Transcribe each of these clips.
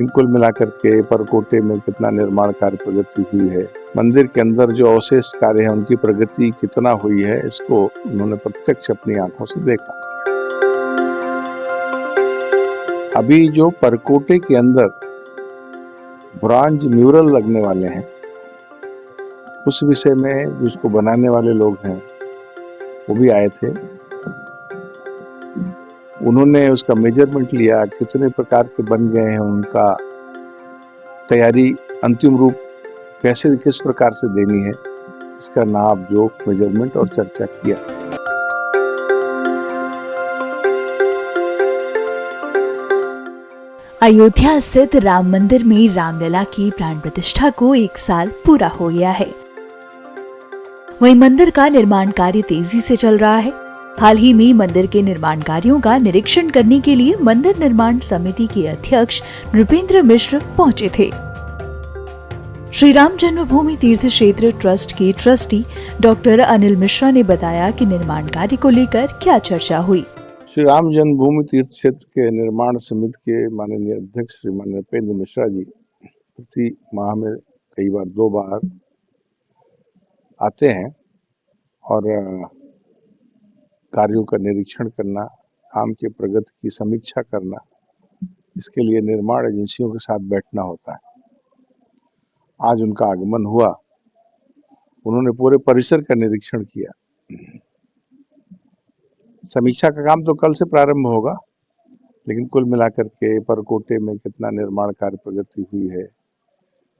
कुल मिलाकर के परकोटे में कितना निर्माण कार्य प्रगति हुई है, मंदिर के अंदर जो अवशेष कार्य है उनकी प्रगति कितना हुई है, इसको उन्होंने प्रत्यक्ष अपनी आंखों से देखा। अभी जो परकोटे के अंदर ब्रॉन्ज म्यूरल लगने वाले हैं, उस विषय में जिसको बनाने वाले लोग हैं वो भी आए थे। उन्होंने उसका मेजरमेंट लिया, कितने प्रकार के बन गए हैं, उनका तैयारी अंतिम रूप कैसे किस प्रकार से देनी है, इसका नाप जोख मेजरमेंट और चर्चा किया। अयोध्या स्थित राम मंदिर में रामलला की प्राण प्रतिष्ठा को 1 साल पूरा हो गया है। वहीं मंदिर का निर्माण कार्य तेजी से चल रहा है। हाल ही में मंदिर के निर्माण कार्यों का निरीक्षण करने के लिए मंदिर निर्माण समिति के अध्यक्ष नृपेंद्र मिश्र पहुंचे थे। श्री राम जन्मभूमि तीर्थ क्षेत्र ट्रस्ट के ट्रस्टी डॉक्टर अनिल मिश्रा ने बताया कि निर्माण कार्य को लेकर क्या चर्चा हुई। श्री राम जन्मभूमि तीर्थ क्षेत्र के निर्माण समिति के माननीय अध्यक्ष श्रीमान नृपेंद्र मिश्रा जी प्रति माह में कई बार 2 बार आते हैं और कार्यों का निरीक्षण करना, काम के प्रगति की समीक्षा करना, इसके लिए निर्माण एजेंसियों के साथ बैठना होता है। आज उनका आगमन हुआ, उन्होंने पूरे परिसर का निरीक्षण किया। समीक्षा का काम तो कल से प्रारंभ होगा, लेकिन कुल मिलाकर के परकोटे में कितना निर्माण कार्य प्रगति हुई है,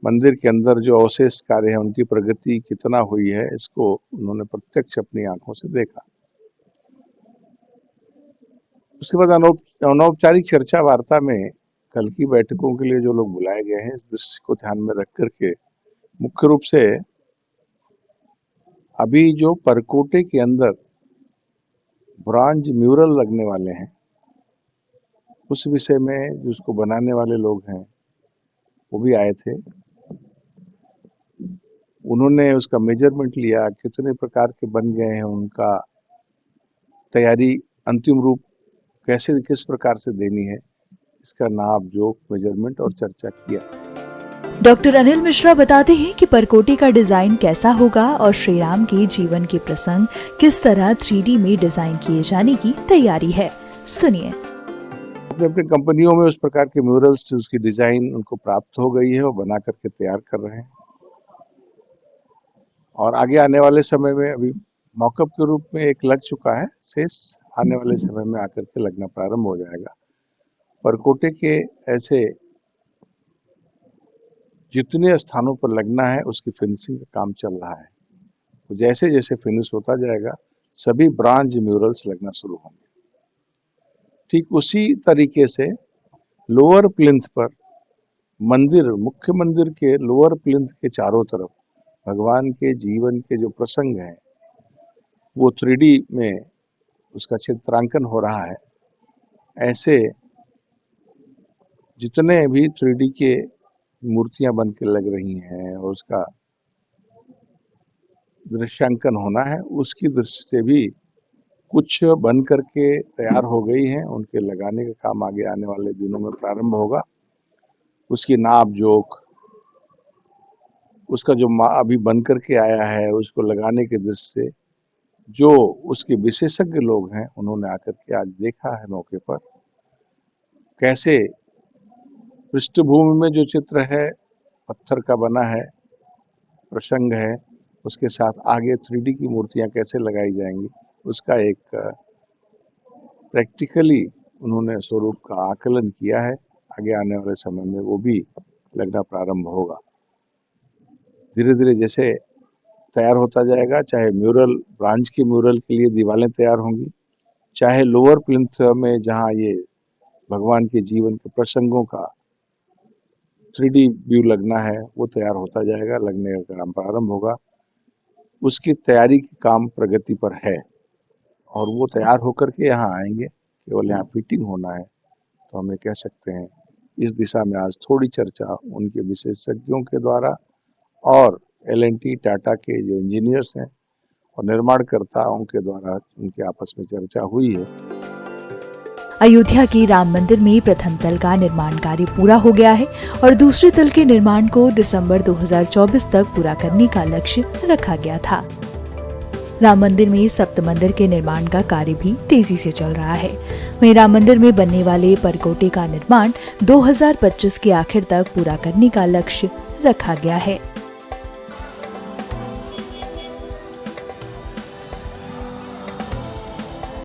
मंदिर के अंदर जो अवशेष कार्य है उनकी प्रगति कितना हुई है, इसको उन्होंने प्रत्यक्ष अपनी आंखों से देखा। उसके बाद अनौपचारिक चर्चा वार्ता में कल की बैठकों के लिए जो लोग बुलाए गए हैं, इस दृश्य को ध्यान में रख करके मुख्य रूप से अभी जो परकोटे के अंदर ब्रॉन्ज म्यूरल लगने वाले हैं, उस विषय में जिसको बनाने वाले लोग हैं वो भी आए थे। उन्होंने उसका मेजरमेंट लिया, कितने प्रकार के बन गए हैं, उनका तैयारी अंतिम रूप कैसे किस प्रकार से देनी है, इसका नाप जोख मेजरमेंट और चर्चा किया। डॉक्टर अनिल मिश्रा बताते हैं कि परकोटे का डिजाइन कैसा होगा और श्री राम के जीवन के प्रसंग किस तरह 3D में डिजाइन किए जाने की तैयारी है। सुनिए। अपनी कंपनियों में उस प्रकार के म्यूरल्स से उसकी डिजाइन उनको प्राप्त हो गई है और बना करके तैयार कर रहे हैं, और आगे आने वाले समय में अभी मॉकअप के रूप में एक लग चुका है, शेष आने वाले समय में आकर के लगना प्रारंभ हो जाएगा। परकोटे के ऐसे जितने स्थानों पर लगना है उसकी फिनिशिंग का काम चल रहा है। तो जैसे जैसे फिनिश होता जाएगा सभी ब्रॉन्ज म्यूरल्स लगना शुरू होंगे। ठीक उसी तरीके से लोअर प्लिंथ पर मंदिर, मुख्य मंदिर के लोअर प्लिंथ के चारों तरफ भगवान के जीवन के जो प्रसंग हैं वो 3D में उसका चित्रांकन हो रहा है। ऐसे जितने भी 3D के मूर्तियां बन के लग रही हैं और उसका दृश्यांकन होना है, उसकी दृष्टि से भी कुछ बन करके तैयार हो गई हैं, उनके लगाने का काम आगे आने वाले दिनों में प्रारंभ होगा। उसकी नाप जोख, उसका जो अभी बन करके आया है उसको लगाने के दृष्टि से जो उसके विशेषज्ञ लोग हैं उन्होंने आकर के आज देखा है मौके पर, कैसे पृष्ठभूमि में जो चित्र है पत्थर का बना है, प्रसंग है, उसके साथ आगे 3D की मूर्तियां कैसे लगाई जाएंगी, उसका एक प्रैक्टिकली उन्होंने स्वरूप का आकलन किया है। आगे आने वाले समय में वो भी लगना प्रारंभ होगा। धीरे धीरे जैसे तैयार होता जाएगा, चाहे म्यूरल, ब्रांच के म्यूरल के लिए दीवारें तैयार होंगी, चाहे लोअर प्लिंथ में जहां ये भगवान के जीवन के प्रसंगों का 3D व्यू लगना है वो तैयार होता जाएगा, लगने का काम प्रारंभ होगा। उसकी तैयारी की काम प्रगति पर है और वो तैयार होकर के यहाँ आएंगे, केवल यहाँ फिटिंग होना है। तो हमें कह सकते हैं इस दिशा में आज थोड़ी चर्चा उनके विशेषज्ञों के द्वारा और L&T टाटा के जो इंजीनियर्स हैं और निर्माणकर्ताओं के द्वारा उनके आपस में चर्चा हुई है। अयोध्या के राम मंदिर में प्रथम तल का निर्माण कार्य पूरा हो गया है और दूसरे तल के निर्माण को दिसंबर 2024 तक पूरा करने का लक्ष्य रखा गया था। राम मंदिर में सप्त मंदिर के निर्माण का कार्य भी तेजी से चल रहा है। वहीं राम मंदिर में बनने वाले परकोटे का निर्माण 2025 के आखिर तक पूरा करने का लक्ष्य रखा गया है।